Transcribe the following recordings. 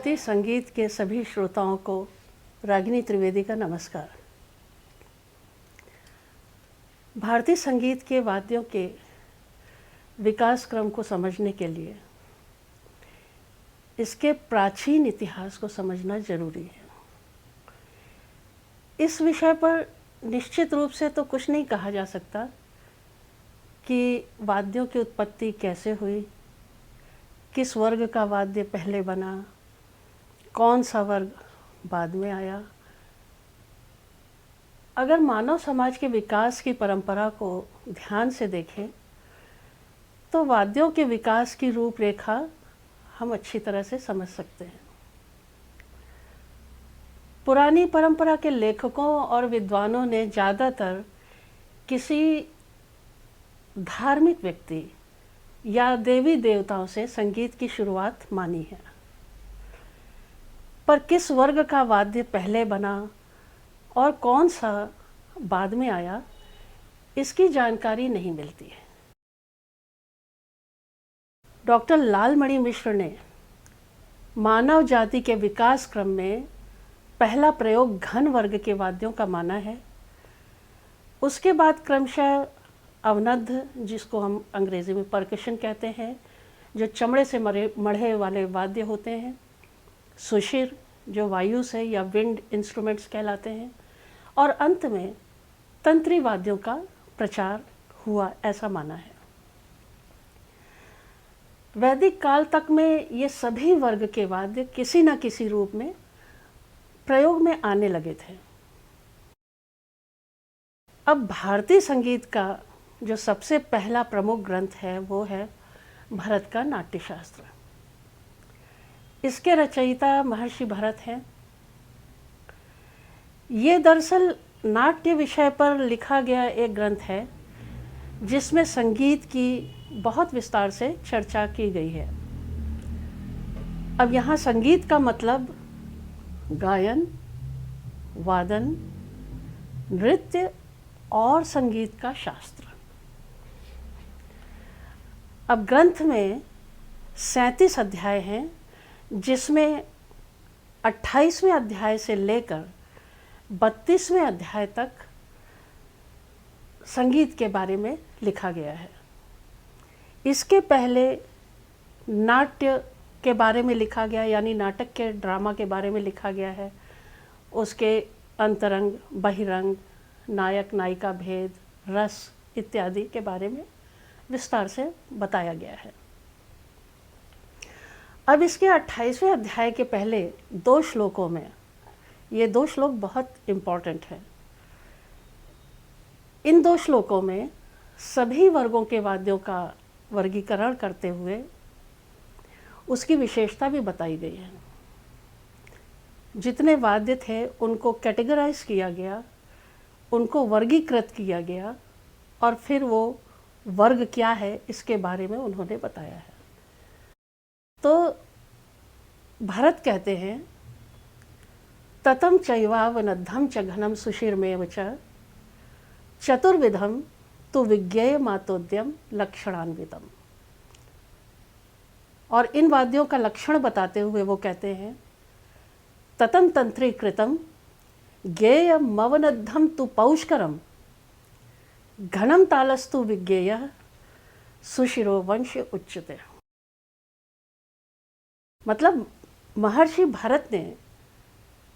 भारतीय संगीत के सभी श्रोताओं को रागिनी त्रिवेदी का नमस्कार। भारतीय संगीत के वाद्यों के विकास क्रम को समझने के लिए इसके प्राचीन इतिहास को समझना जरूरी है। इस विषय पर निश्चित रूप से तो कुछ नहीं कहा जा सकता कि वाद्यों की उत्पत्ति कैसे हुई, किस वर्ग का वाद्य पहले बना, कौन सा वर्ग बाद में आया। अगर मानव समाज के विकास की परंपरा को ध्यान से देखें तो वाद्यों के विकास की रूपरेखा हम अच्छी तरह से समझ सकते हैं। पुरानी परंपरा के लेखकों और विद्वानों ने ज़्यादातर किसी धार्मिक व्यक्ति या देवी देवताओं से संगीत की शुरुआत मानी है, पर किस वर्ग का वाद्य पहले बना और कौन सा बाद में आया, इसकी जानकारी नहीं मिलती है। डॉक्टर लालमणि मिश्र ने मानव जाति के विकास क्रम में पहला प्रयोग घन वर्ग के वाद्यों का माना है। उसके बाद क्रमशः अवनद्ध, जिसको हम अंग्रेजी में परकशन कहते हैं, जो चमड़े से मढ़े वाले वाद्य होते हैं, सुशिर जो वायु से या विंड इंस्ट्रूमेंट्स कहलाते हैं, और अंत में तंत्री वाद्यों का प्रचार हुआ, ऐसा माना है। वैदिक काल तक में ये सभी वर्ग के वाद्य किसी न किसी रूप में प्रयोग में आने लगे थे। अब भारतीय संगीत का जो सबसे पहला प्रमुख ग्रंथ है वो है भरत का नाट्यशास्त्र। इसके रचयिता महर्षि भरत हैं। ये दरअसल नाट्य विषय पर लिखा गया एक ग्रंथ है जिसमें संगीत की बहुत विस्तार से चर्चा की गई है। अब यहाँ संगीत का मतलब गायन, वादन, नृत्य और संगीत का शास्त्र। अब ग्रंथ में 37 अध्याय हैं, जिसमें 28वें अध्याय से लेकर 32वें अध्याय तक संगीत के बारे में लिखा गया है। इसके पहले नाट्य के बारे में लिखा गया, यानी नाटक के ड्रामा के बारे में लिखा गया है। उसके अंतरंग, बहिरंग, नायक नायिका भेद, रस इत्यादि के बारे में विस्तार से बताया गया है। अब इसके 28वें अध्याय के पहले 2 श्लोकों में, ये 2 श्लोक बहुत इम्पॉर्टेंट हैं। इन 2 श्लोकों में सभी वर्गों के वाद्यों का वर्गीकरण करते हुए उसकी विशेषता भी बताई गई है। जितने वाद्य थे उनको कैटेगराइज किया गया, उनको वर्गीकृत किया गया, और फिर वो वर्ग क्या है इसके बारे में उन्होंने बताया है। तो भरत कहते हैं, ततम चैवावनद्धम च घनम सुशिरमेव च चतुर्विधम तु विज्ञेय मातोद्यम लक्षणान्वितम। और इन वाद्यों का लक्षण बताते हुए वो कहते हैं, ततम तंत्रीकृतम ज्ञेय मवनद्धम तु पौष्करम घनम तालस्तु विज्ञेय सुशिरो वंश उच्यते। मतलब महर्षि भरत ने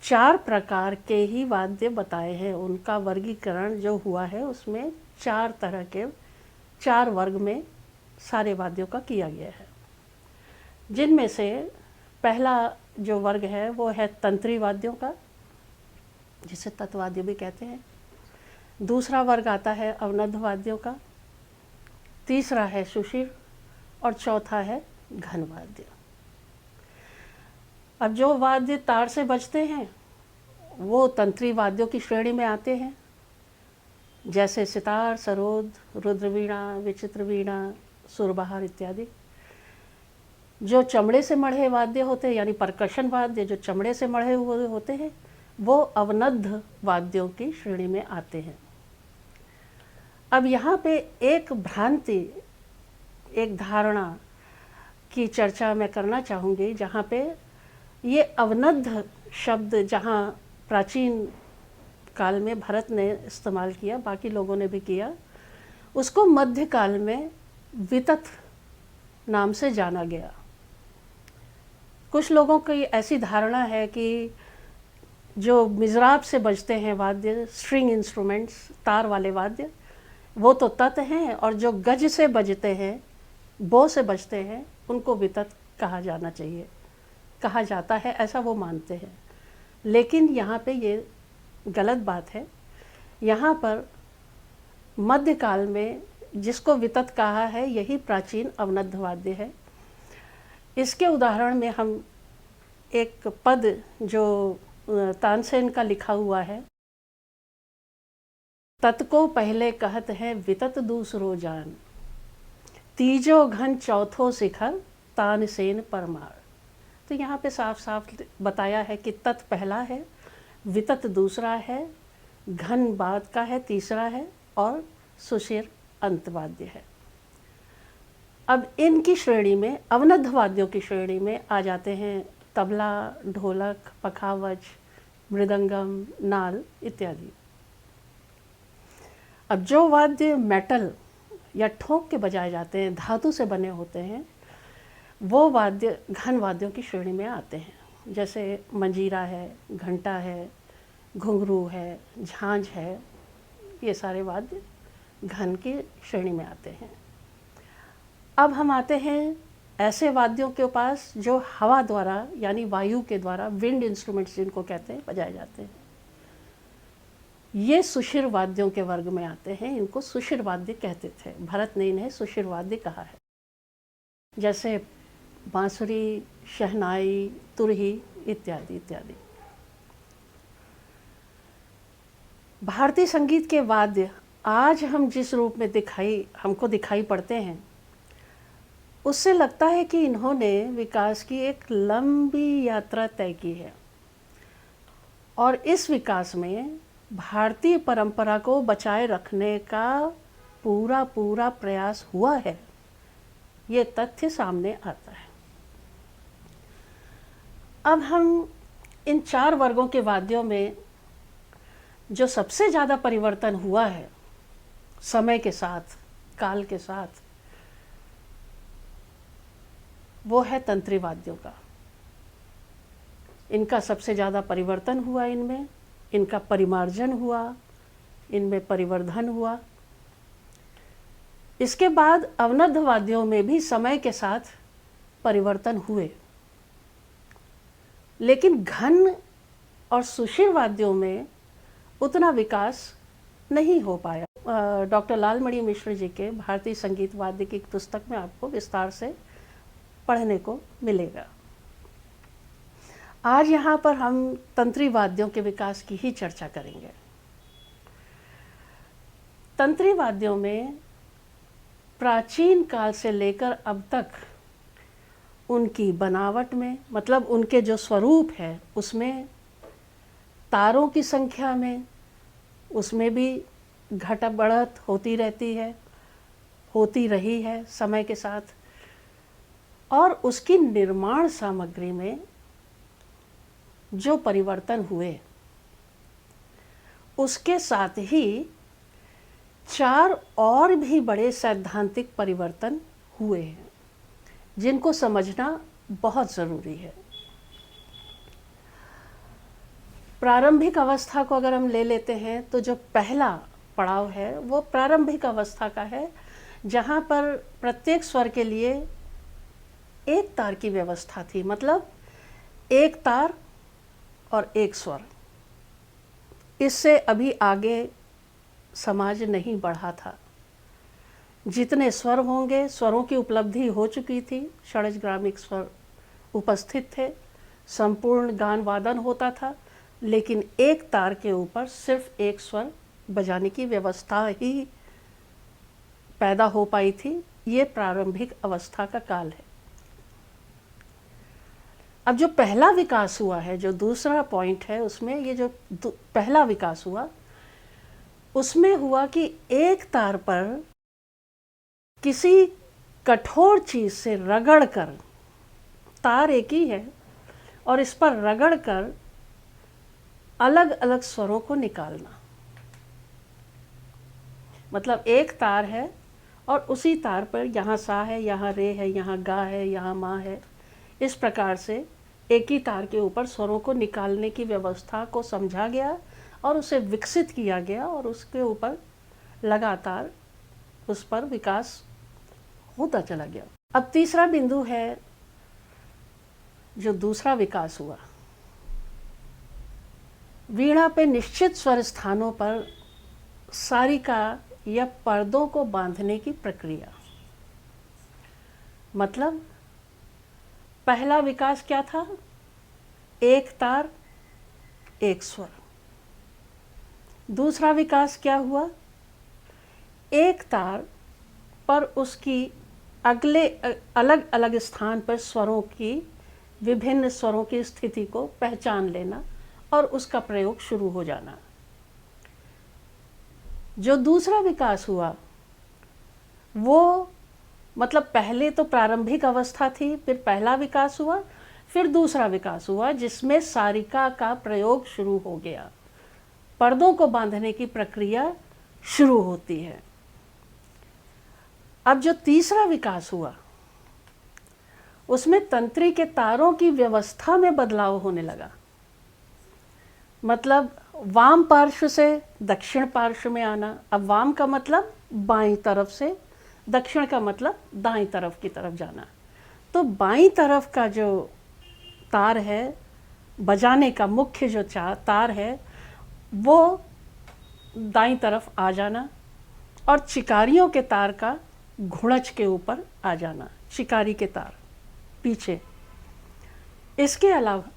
4 प्रकार के ही वाद्य बताए हैं। उनका वर्गीकरण जो हुआ है उसमें 4 तरह के 4 वर्ग में सारे वाद्यों का किया गया है, जिनमें से पहला जो वर्ग है वो है तंत्री वाद्यों का, जिसे तत्वाद्य भी कहते हैं। दूसरा वर्ग आता है अवनद्ध वाद्यों का, तीसरा है सुशिर, और चौथा है घन वाद्य। अब जो वाद्य तार से बजते हैं वो तंत्री वाद्यों की श्रेणी में आते हैं, जैसे सितार, सरोद, रुद्रवीणा, विचित्र वीणा, सुरबहार इत्यादि। जो चमड़े से मढ़े वाद्य होते हैं, यानी परकशन वाद्य जो चमड़े से मढ़े हुए होते हैं, वो अवनद्ध वाद्यों की श्रेणी में आते हैं। अब यहाँ पे एक भ्रांति, एक धारणा की चर्चा मैं करना चाहूँगी, जहाँ पे ये अवनद्ध शब्द जहाँ प्राचीन काल में भरत ने इस्तेमाल किया, बाकी लोगों ने भी किया, उसको मध्यकाल में वितत नाम से जाना गया। कुछ लोगों की ऐसी धारणा है कि जो मिज़राब से बजते हैं वाद्य, स्ट्रिंग इंस्ट्रूमेंट्स, तार वाले वाद्य, वो तो तत् हैं, और जो गज से बजते हैं, बो से बजते हैं, उनको वितत कहा जाना चाहिए, कहा जाता है, ऐसा वो मानते हैं। लेकिन यहाँ पे ये गलत बात है। यहाँ पर मध्यकाल में जिसको वितत कहा है, यही प्राचीन अवनद्ध वाद्य है। इसके उदाहरण में हम एक पद जो तानसेन का लिखा हुआ है, तत् को पहले कहत है वितत दूसरो जान, तीजो घन चौथो शिखर तानसेन परमार। तो यहाँ पे साफ साफ बताया है कि तत् पहला है, वितत दूसरा है, घन बाद का है, तीसरा है, और सुशिर अंतवाद्य है। अब इनकी श्रेणी में, अवनद्ध वाद्यों की श्रेणी में आ जाते हैं तबला, ढोलक, पखावज, मृदंगम, नाल इत्यादि। अब जो वाद्य मेटल या ठोक के बजाए जाते हैं, धातु से बने होते हैं, वो वाद्य घन वाद्यों की श्रेणी में आते हैं। जैसे मंजीरा है, घंटा है, घुंघरू है, झांझ है, ये सारे वाद्य घन की श्रेणी में आते हैं। अब हम आते हैं ऐसे वाद्यों के पास जो हवा द्वारा, यानी वायु के द्वारा, विंड इंस्ट्रूमेंट्स जिनको कहते हैं, बजाए जाते हैं। ये सुशिर वाद्यों के वर्ग में आते हैं। इनको सुशिर वाद्य कहते थे, भरत ने इन्हें सुशिर वाद्य कहा है। जैसे बांसुरी, शहनाई, तुरही इत्यादि इत्यादि। भारतीय संगीत के वाद्य आज हम जिस रूप में हमको दिखाई पड़ते हैं, उससे लगता है कि इन्होंने विकास की एक लंबी यात्रा तय की है, और इस विकास में भारतीय परंपरा को बचाए रखने का पूरा पूरा प्रयास हुआ है, ये तथ्य सामने आता है। अब हम इन 4 वर्गों के वाद्यों में जो सबसे ज़्यादा परिवर्तन हुआ है समय के साथ, काल के साथ, वो है तंत्री वाद्यों का। इनका सबसे ज़्यादा परिवर्तन हुआ, इनका परिमार्जन हुआ, इनमें परिवर्धन हुआ। इसके बाद अवनद्ध वाद्यों में भी समय के साथ परिवर्तन हुए, लेकिन घन और सुशिर वाद्यों में उतना विकास नहीं हो पाया। डॉक्टर लालमणि मिश्र जी के भारतीय संगीत वाद्य की पुस्तक में आपको विस्तार से पढ़ने को मिलेगा। आज यहाँ पर हम तंत्री वाद्यों के विकास की ही चर्चा करेंगे। तंत्री वाद्यों में प्राचीन काल से लेकर अब तक उनकी बनावट में, मतलब उनके जो स्वरूप है उसमें, तारों की संख्या में, उसमें भी घट बढ़त होती रहती है, होती रही है समय के साथ, और उसकी निर्माण सामग्री में जो परिवर्तन हुए, उसके साथ ही 4 और भी बड़े सैद्धांतिक परिवर्तन हुए हैं, जिनको समझना बहुत ज़रूरी है। प्रारंभिक अवस्था को अगर हम ले लेते हैं, तो जो पहला पड़ाव है वो प्रारंभिक अवस्था का है, जहाँ पर प्रत्येक स्वर के लिए एक तार की व्यवस्था थी, मतलब एक तार और एक स्वर। इससे अभी आगे समाज नहीं बढ़ा था। जितने स्वर होंगे, स्वरों की उपलब्धि हो चुकी थी, षड्जग्रामिक स्वर उपस्थित थे, संपूर्ण गान वादन होता था, लेकिन एक तार के ऊपर सिर्फ एक स्वर बजाने की व्यवस्था ही पैदा हो पाई थी। ये प्रारंभिक अवस्था का काल है। अब जो पहला विकास हुआ है, जो दूसरा पॉइंट है उसमें, ये जो पहला विकास हुआ उसमें हुआ कि एक तार पर किसी कठोर चीज़ से रगड़ कर, तार एक ही है, और इस पर रगड़ कर अलग अलग स्वरों को निकालना। मतलब एक तार है और उसी तार पर यहाँ सा है, यहाँ रे है, यहाँ गा है, यहाँ मा है, इस प्रकार से एक ही तार के ऊपर स्वरों को निकालने की व्यवस्था को समझा गया और उसे विकसित किया गया और उसके ऊपर लगातार उस पर विकास होता चला गया। अब तीसरा बिंदु है जो दूसरा विकास हुआ, वीणा पे निश्चित स्वर स्थानों पर सारिका या पर्दों को बांधने की प्रक्रिया। मतलब पहला विकास क्या था? एक तार एक स्वर। दूसरा विकास क्या हुआ? एक तार पर उसकी अगले अलग अलग स्थान पर स्वरों की, विभिन्न स्वरों की स्थिति को पहचान लेना और उसका प्रयोग शुरू हो जाना। जो दूसरा विकास हुआ वो मतलब पहले तो प्रारंभिक अवस्था थी, फिर पहला विकास हुआ, फिर दूसरा विकास हुआ जिसमें सारिका का प्रयोग शुरू हो गया, पर्दों को बांधने की प्रक्रिया शुरू होती है। अब जो तीसरा विकास हुआ उसमें तंत्री के तारों की व्यवस्था में बदलाव होने लगा। मतलब वाम पार्श्व से दक्षिण पार्श्व में आना। अब वाम का मतलब बाईं तरफ से, दक्षिण का मतलब दाईं तरफ की तरफ जाना। तो बाईं तरफ का जो तार है बजाने का, मुख्य जो तार है वो दाईं तरफ आ जाना और चिकारियों के तार का घुड़च के ऊपर आ जाना, चिकारी के तार पीछे। इसके अलावा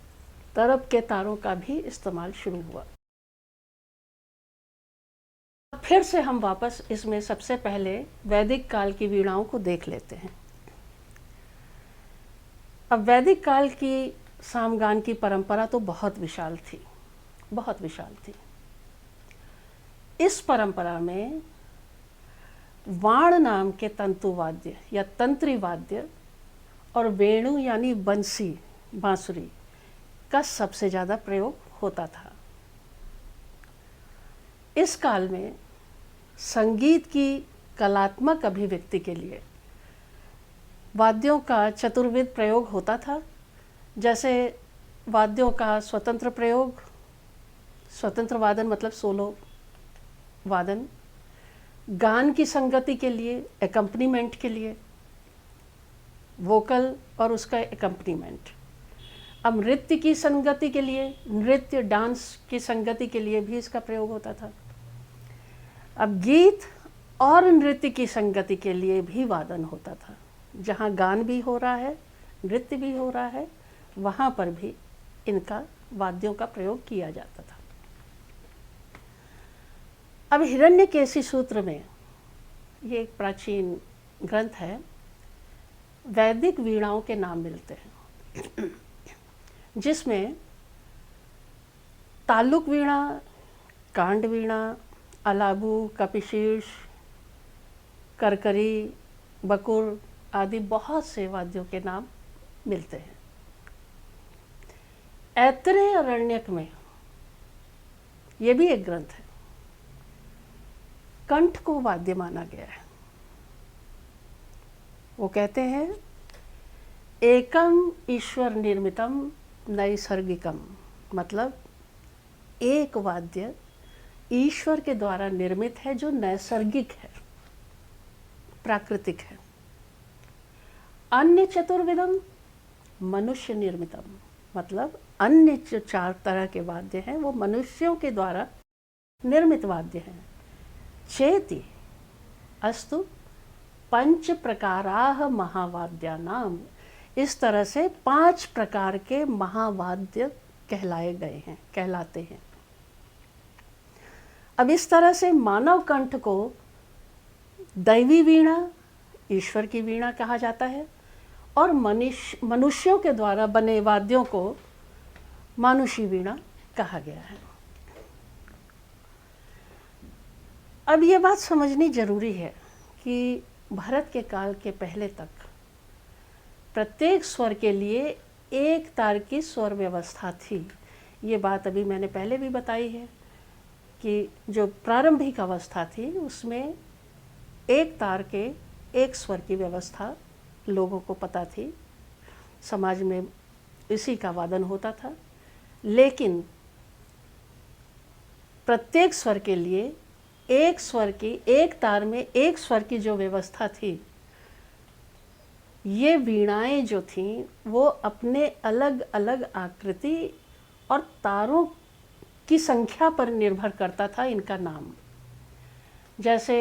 तरब के तारों का भी इस्तेमाल शुरू हुआ। फिर से हम वापस इसमें सबसे पहले वैदिक काल की वीणाओं को देख लेते हैं। अब वैदिक काल की सामगान की परंपरा तो बहुत विशाल थी, बहुत विशाल थी। इस परंपरा में वाण नाम के तंतुवाद्य या तंत्री वाद्य और वेणु यानी बंसी, बांसुरी का सबसे ज़्यादा प्रयोग होता था। इस काल में संगीत की कलात्मक अभिव्यक्ति के लिए वाद्यों का चतुर्विध प्रयोग होता था। जैसे वाद्यों का स्वतंत्र प्रयोग, स्वतंत्र वादन मतलब सोलो वादन, गान की संगति के लिए, एकम्पनीमेंट के लिए, वोकल और उसका एकम्पनीमेंट। अब नृत्य की संगति के लिए, नृत्य डांस की संगति के लिए भी इसका प्रयोग होता था। अब गीत और नृत्य की संगति के लिए भी वादन होता था। जहाँ गान भी हो रहा है, नृत्य भी हो रहा है, वहाँ पर भी इनका वाद्यों का प्रयोग किया जाता था। अब हिरण्यकेशी सूत्र में, ये एक प्राचीन ग्रंथ है, वैदिक वीणाओं के नाम मिलते हैं जिसमें तालुक वीणा, कांड वीणा, अलाबू, कपिशीर्ष, करकरी, बकुर आदि बहुत से वाद्यों के नाम मिलते हैं। ऐत्रेय अरण्यक में ये भी एक ग्रंथ है, कंठ को वाद्य माना गया है। वो कहते हैं एकम ईश्वर निर्मितम नैसर्गिकम, मतलब एक वाद्य ईश्वर के द्वारा निर्मित है जो नैसर्गिक है, प्राकृतिक है। अन्य चतुर्विधम मनुष्य निर्मितम, मतलब अन्य जो 4 तरह के वाद्य हैं वो मनुष्यों के द्वारा निर्मित वाद्य हैं। चेति अस्तु पंच प्रकाराः महावाद्यानाम, इस तरह से 5 प्रकार के महावाद्य कहलाए गए हैं, कहलाते हैं। अब इस तरह से मानव कंठ को दैवी वीणा, ईश्वर की वीणा कहा जाता है और मनुष्यों के द्वारा बने वाद्यों को मानुषी वीणा कहा गया है। अब ये बात समझनी जरूरी है कि भारत के काल के पहले तक प्रत्येक स्वर के लिए एक तार की स्वर व्यवस्था थी। ये बात अभी मैंने पहले भी बताई है कि जो प्रारंभिक अवस्था थी उसमें एक तार के एक स्वर की व्यवस्था लोगों को पता थी, समाज में इसी का वादन होता था। लेकिन प्रत्येक स्वर के लिए एक स्वर की, एक तार में एक स्वर की जो व्यवस्था थी, ये वीणाएं जो थीं वो अपने अलग अलग आकृति और तारों की संख्या पर निर्भर करता था इनका नाम। जैसे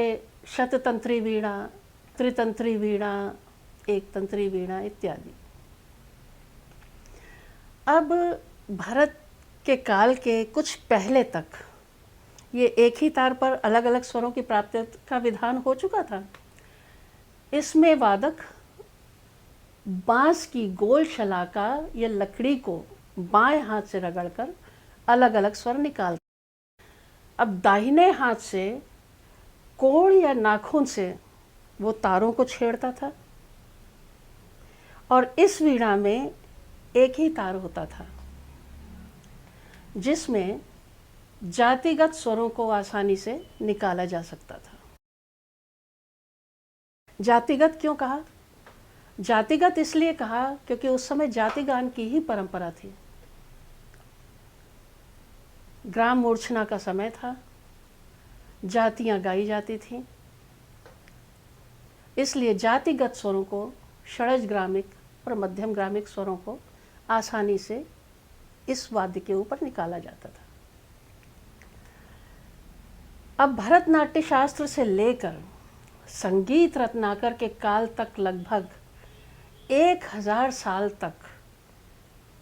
शततंत्री वीणा, त्रितंत्री वीणा, एक तंत्री वीणा इत्यादि। अब भरत के काल के कुछ पहले तक ये एक ही तार पर अलग अलग स्वरों की प्राप्ति का विधान हो चुका था। इसमें वादक बांस की गोल शलाका या लकड़ी को बाएं हाथ से रगड़कर अलग अलग स्वर निकालता। अब दाहिने हाथ से कोण या नाखून से वो तारों को छेड़ता था और इस वीणा में एक ही तार होता था जिसमें जातिगत स्वरों को आसानी से निकाला जा सकता था। जातिगत क्यों कहा? जातिगत इसलिए कहा क्योंकि उस समय जाति गान की ही परंपरा थी। ग्राम मूर्छना का समय था, जातियां गाई जाती थीं, इसलिए जातिगत स्वरों को, षडज ग्रामिक और मध्यम ग्रामिक स्वरों को आसानी से इस वाद्य के ऊपर निकाला जाता था। अब भरतनाट्य शास्त्र से लेकर संगीत रत्नाकर के काल तक लगभग 1000 साल तक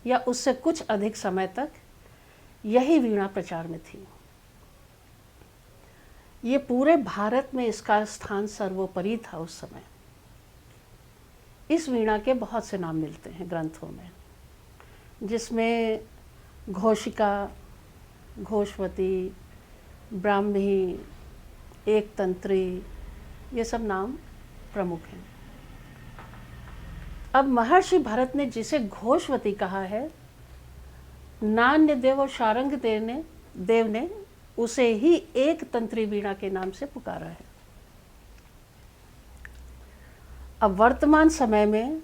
या उससे कुछ अधिक समय तक यही वीणा प्रचार में थी। ये पूरे भारत में इसका स्थान सर्वोपरि था उस समय। इस वीणा के बहुत से नाम मिलते हैं ग्रंथों में, जिसमें घोषिका, घोषवती, ब्राह्मी, एक तंत्री, ये सब नाम प्रमुख हैं। अब महर्षि भरत ने जिसे घोषवती कहा है, नान्य देव और शारंग देव ने उसे ही एक तंत्री वीणा के नाम से पुकारा है। अब वर्तमान समय में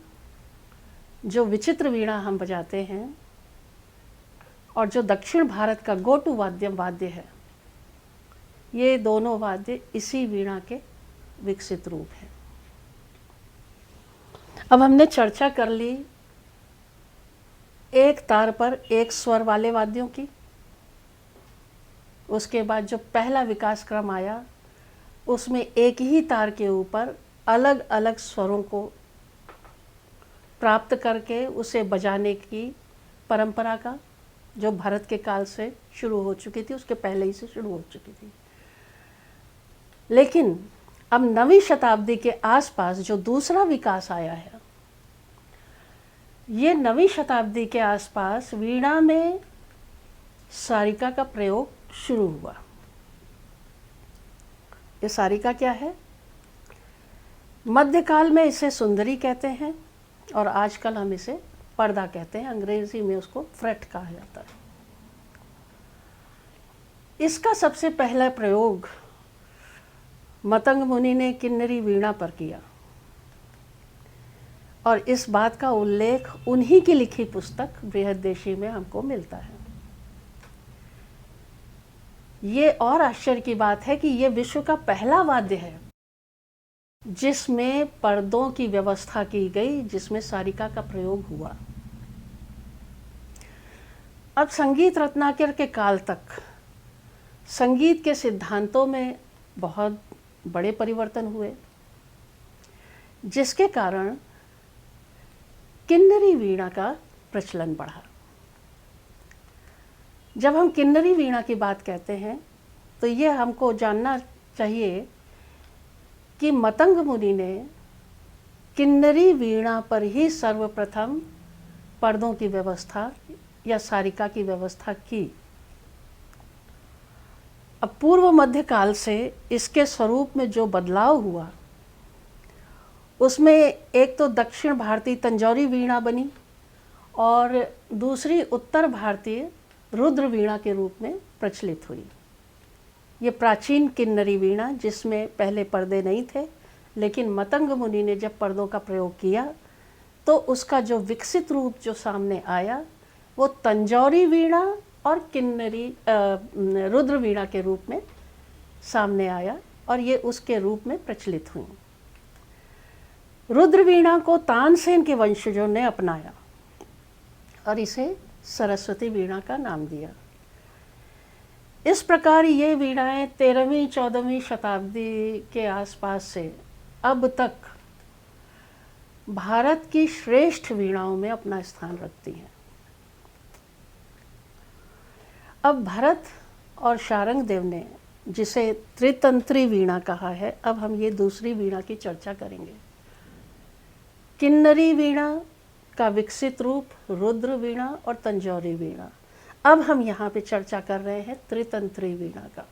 जो विचित्र वीणा हम बजाते हैं और जो दक्षिण भारत का गोटू वाद्य है, ये दोनों वाद्य इसी वीणा के विकसित रूप हैं। अब हमने चर्चा कर ली एक तार पर एक स्वर वाले वाद्यों की। उसके बाद जो पहला विकास क्रम आया उसमें एक ही तार के ऊपर अलग अलग स्वरों को प्राप्त करके उसे बजाने की परंपरा का, जो भरत के काल से शुरू हो चुकी थी, उसके पहले ही से शुरू हो चुकी थी। लेकिन अब 9वीं शताब्दी के आसपास जो दूसरा विकास आया है, ये 9वीं शताब्दी के आसपास वीणा में सारिका का प्रयोग शुरू हुआ। ये सारिका क्या है? मध्यकाल में इसे सुंदरी कहते हैं और आजकल हम इसे पर्दा कहते हैं। अंग्रेजी में उसको फ्रेट कहा जाता है। इसका सबसे पहला प्रयोग मतंग मुनि ने किन्नरी वीणा पर किया और इस बात का उल्लेख उन्हीं की लिखी पुस्तक बृहद्देशी में हमको मिलता है। ये और आश्चर्य की बात है कि ये विश्व का पहला वाद्य है जिसमें पर्दों की व्यवस्था की गई, जिसमें सारिका का प्रयोग हुआ। अब संगीत रत्नाकर के काल तक संगीत के सिद्धांतों में बहुत बड़े परिवर्तन हुए, जिसके कारण किन्नरी वीणा का प्रचलन बढ़ा। जब हम किन्नरी वीणा की बात कहते हैं तो ये हमको जानना चाहिए कि मतंग मुनि ने किन्नरी वीणा पर ही सर्वप्रथम पर्दों की व्यवस्था या सारिका की व्यवस्था की। अब पूर्व मध्यकाल से इसके स्वरूप में जो बदलाव हुआ उसमें एक तो दक्षिण भारतीय तंजौरी वीणा बनी और दूसरी उत्तर भारतीय रुद्र वीणा के रूप में प्रचलित हुई। ये प्राचीन किन्नरी वीणा जिसमें पहले पर्दे नहीं थे, लेकिन मतंग मुनि ने जब पर्दों का प्रयोग किया तो उसका जो विकसित रूप जो सामने आया वो तंजौरी वीणा और किन्नरी रुद्र वीणा के रूप में सामने आया और ये उसके रूप में प्रचलित हुई। रुद्र वीणा को तानसेन के वंशजों ने अपनाया और इसे सरस्वती वीणा का नाम दिया। इस प्रकार ये वीणाएं 13वीं 14वीं शताब्दी के आसपास से अब तक भारत की श्रेष्ठ वीणाओं में अपना स्थान रखती हैं। अब भरत और शारंगदेव ने जिसे त्रितंत्री वीणा कहा है, अब हम ये दूसरी वीणा की चर्चा करेंगे। किन्नरी वीणा का विकसित रूप रुद्र वीणा और तंजौरी वीणा। अब हम यहाँ पे चर्चा कर रहे हैं त्रितंत्री वीणा का।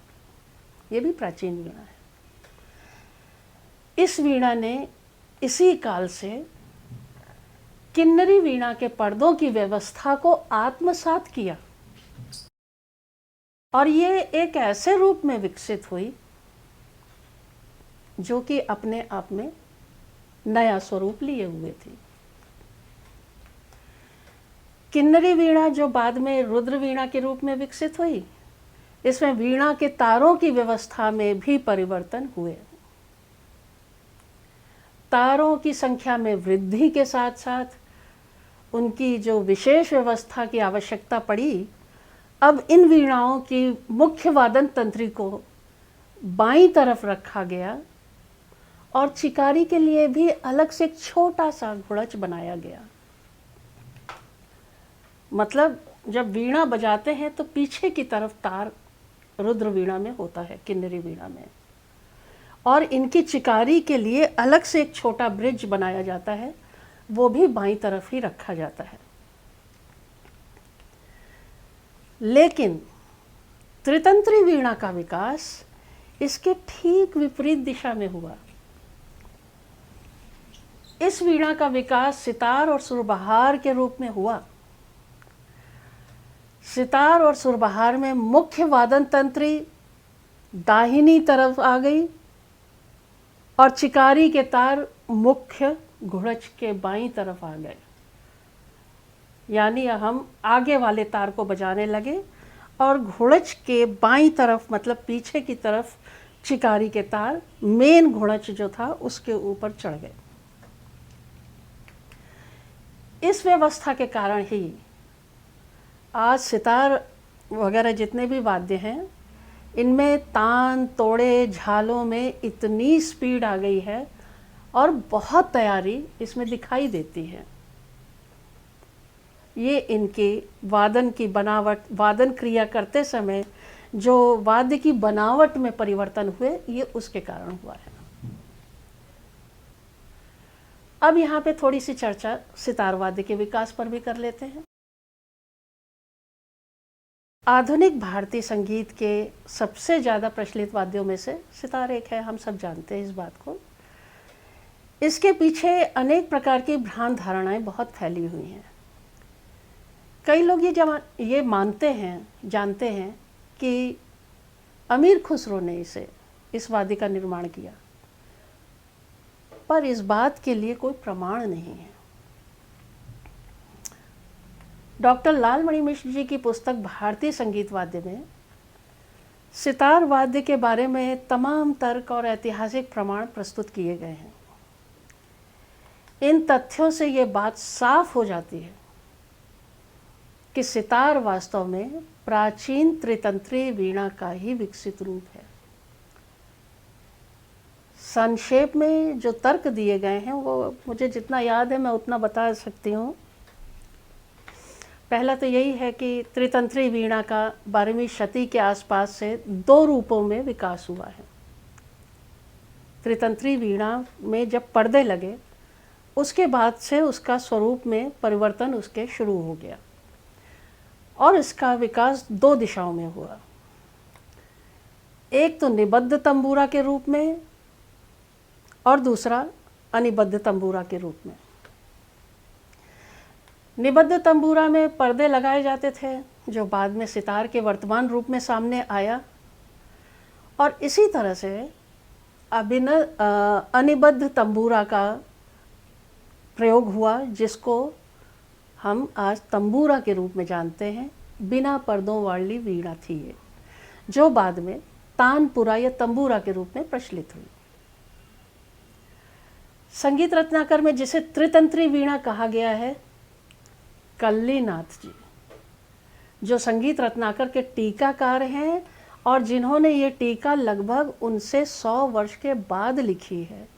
ये भी प्राचीन वीणा है। इस वीणा ने इसी काल से किन्नरी वीणा के पर्दों की व्यवस्था को आत्मसात किया और ये एक ऐसे रूप में विकसित हुई जो कि अपने आप में नया स्वरूप लिए हुए थी। किन्नरी वीणा जो बाद में रुद्र वीणा के रूप में विकसित हुई, इसमें वीणा के तारों की व्यवस्था में भी परिवर्तन हुए। तारों की संख्या में वृद्धि के साथ साथ उनकी जो विशेष व्यवस्था की आवश्यकता पड़ी, अब इन वीणाओं की मुख्य वादन तंत्री को बाईं तरफ रखा गया और चिकारी के लिए भी अलग से एक छोटा सा घुड़च बनाया गया। मतलब जब वीणा बजाते हैं तो पीछे की तरफ तार रुद्र वीणा में होता है, किन्नरी वीणा में, और इनकी चिकारी के लिए अलग से एक छोटा ब्रिज बनाया जाता है, वो भी बाईं तरफ ही रखा जाता है। लेकिन त्रितंत्री वीणा का विकास इसके ठीक विपरीत दिशा में हुआ। इस वीणा का विकास सितार और सुरबहार के रूप में हुआ। सितार और सुरबहार में मुख्य वादन तंत्री दाहिनी तरफ आ गई और चिकारी के तार मुख्य घुड़च के बाईं तरफ आ गए। यानी हम आगे वाले तार को बजाने लगे और घुड़च के बाईं तरफ, मतलब पीछे की तरफ, चिकारी के तार मेन घुड़च जो था उसके ऊपर चढ़ गए। इस व्यवस्था के कारण ही आज सितार वगैरह जितने भी वाद्य हैं, इनमें तान तोड़े झालों में इतनी स्पीड आ गई है और बहुत तैयारी इसमें दिखाई देती है। ये इनके वादन की बनावट, वादन क्रिया करते समय जो वाद्य की बनावट में परिवर्तन हुए, ये उसके कारण हुआ है। अब यहाँ पे थोड़ी सी चर्चा सितार वाद्य के विकास पर भी कर लेते हैं। आधुनिक भारतीय संगीत के सबसे ज़्यादा प्रचलित वाद्यों में से सितार एक है, हम सब जानते हैं इस बात को। इसके पीछे अनेक प्रकार की भ्रांत धारणाएं बहुत फैली हुई हैं। कई लोग ये मानते हैं, जानते हैं कि अमीर खुसरो ने इस वाद्य का निर्माण किया, पर इस बात के लिए कोई प्रमाण नहीं है। डॉक्टर लालमणि मिश्र जी की पुस्तक भारतीय संगीत वाद्य में सितार वाद्य के बारे में तमाम तर्क और ऐतिहासिक प्रमाण प्रस्तुत किए गए हैं। इन तथ्यों से ये बात साफ हो जाती है कि सितार वास्तव में प्राचीन त्रितंत्री वीणा का ही विकसित रूप है। संक्षेप में जो तर्क दिए गए हैं वो मुझे जितना याद है मैं उतना बता सकती हूँ। पहला तो यही है कि त्रितंत्री वीणा का 12वीं शती के आसपास से 2 रूपों में विकास हुआ है। त्रितंत्री वीणा में जब पर्दे लगे उसके बाद से उसका स्वरूप में परिवर्तन उसके शुरू हो गया और इसका विकास 2 दिशाओं में हुआ। एक तो निबद्ध तंबूरा के रूप में और दूसरा अनिबद्ध तंबूरा के रूप में। निबद्ध तंबूरा में पर्दे लगाए जाते थे, जो बाद में सितार के वर्तमान रूप में सामने आया। और इसी तरह से अनिबद्ध तंबूरा का प्रयोग हुआ, जिसको हम आज तंबूरा के रूप में जानते हैं। बिना पर्दों वाली वीणा थी ये, जो बाद में तानपुरा या तंबूरा के रूप में प्रचलित हुई। संगीत रत्नाकर में जिसे त्रितंत्री वीणा कहा गया है, कल्लीनाथ जी, जो संगीत रत्नाकर के टीकाकार हैं और जिन्होंने ये टीका लगभग उनसे 100 वर्ष के बाद लिखी है,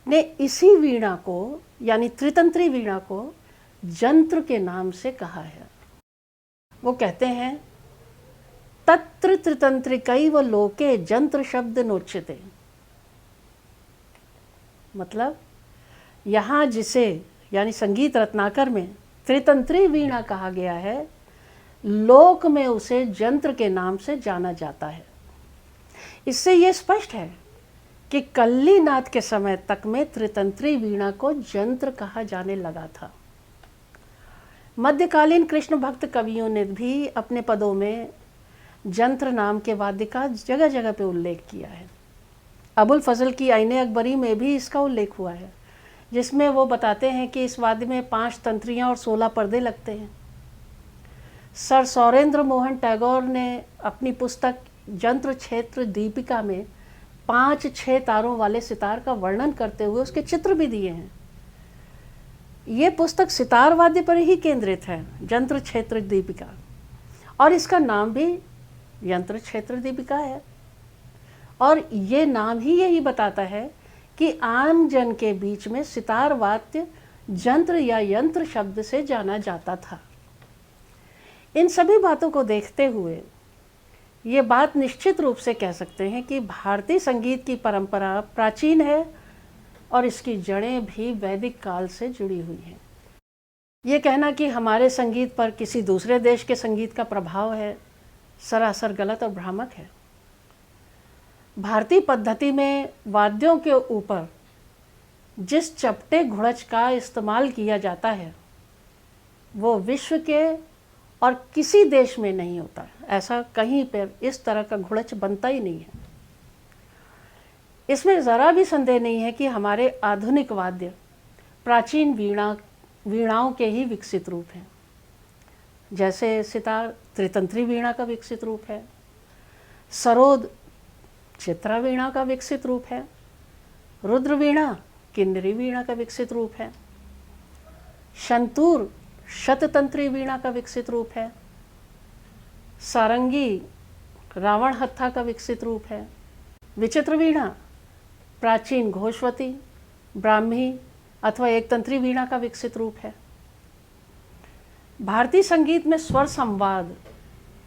ने इसी वीणा को यानी त्रितंत्री वीणा को जंत्र के नाम से कहा है। वो कहते हैं, तत्र त्रितंत्रिकैव लोके जंत्र शब्द नोच्यते। मतलब यहाँ जिसे यानी संगीत रत्नाकर में त्रितंत्री वीणा कहा गया है, लोक में उसे जंत्र के नाम से जाना जाता है। इससे ये स्पष्ट है कि कल्लीनाथ के समय तक में त्रितंत्री वीणा को जंत्र कहा जाने लगा था। मध्यकालीन कृष्ण भक्त कवियों ने भी अपने पदों में जंत्र नाम के वाद्य का जगह जगह पे उल्लेख किया है। अबुल फजल की आईने अकबरी में भी इसका उल्लेख हुआ है, जिसमें वो बताते हैं कि इस वाद्य में 5 तंत्रियाँ और 16 पर्दे लगते हैं। सर सौरेंद्र मोहन टैगोर ने अपनी पुस्तक जंत्र क्षेत्र दीपिका में 5-6 तारों वाले सितार का वर्णन करते हुए उसके चित्र भी दिए हैं। ये पुस्तक सितार वाद्य पर ही केंद्रित है, जंत्र क्षेत्र दीपिका, और इसका नाम भी यंत्र क्षेत्र दीपिका है। और ये नाम ही यही बताता है कि आम जन के बीच में सितार वाद्य जंत्र या यंत्र शब्द से जाना जाता था। इन सभी बातों को देखते हुए ये बात निश्चित रूप से कह सकते हैं कि भारतीय संगीत की परंपरा प्राचीन है और इसकी जड़ें भी वैदिक काल से जुड़ी हुई हैं। ये कहना कि हमारे संगीत पर किसी दूसरे देश के संगीत का प्रभाव है, सरासर गलत और भ्रामक है। भारतीय पद्धति में वाद्यों के ऊपर जिस चपटे घुड़च का इस्तेमाल किया जाता है, वो विश्व के और किसी देश में नहीं होता। ऐसा कहीं पर इस तरह का घुड़च बनता ही नहीं है। इसमें ज़रा भी संदेह नहीं है कि हमारे आधुनिक वाद्य प्राचीन वीणाओं के ही विकसित रूप हैं। जैसे सितार त्रितंत्री वीणा का विकसित रूप है, सरोद चित्रा वीणा का विकसित रूप है, रुद्र वीणा किन्नरी वीणा का विकसित रूप है, शंतूर शततंत्री वीणा का विकसित रूप है, सारंगी रावण हत्था का विकसित रूप है, विचित्र वीणा प्राचीन घोषवती, ब्राह्मी अथवा एक तंत्री वीणा का विकसित रूप है। भारतीय संगीत में स्वर संवाद,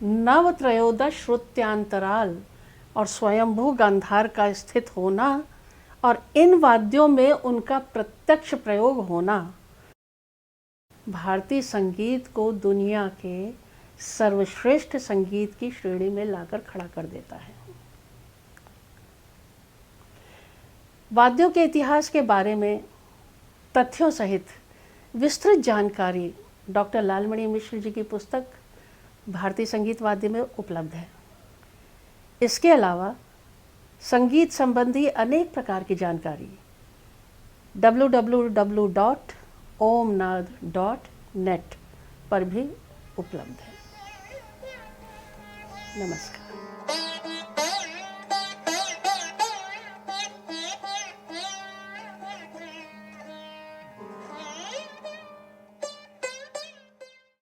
नव त्रयोदश श्रुत्यांतराल और स्वयंभू गांधार का स्थित होना और इन वाद्यों में उनका प्रत्यक्ष प्रयोग होना भारतीय संगीत को दुनिया के सर्वश्रेष्ठ संगीत की श्रेणी में लाकर खड़ा कर देता है। वाद्यों के इतिहास के बारे में तथ्यों सहित विस्तृत जानकारी डॉक्टर लालमणि मिश्र जी की पुस्तक भारतीय संगीत वाद्य में उपलब्ध है। इसके अलावा संगीत संबंधी अनेक प्रकार की जानकारी www.omnad.net पर भी उपलब्ध है। नमस्कार।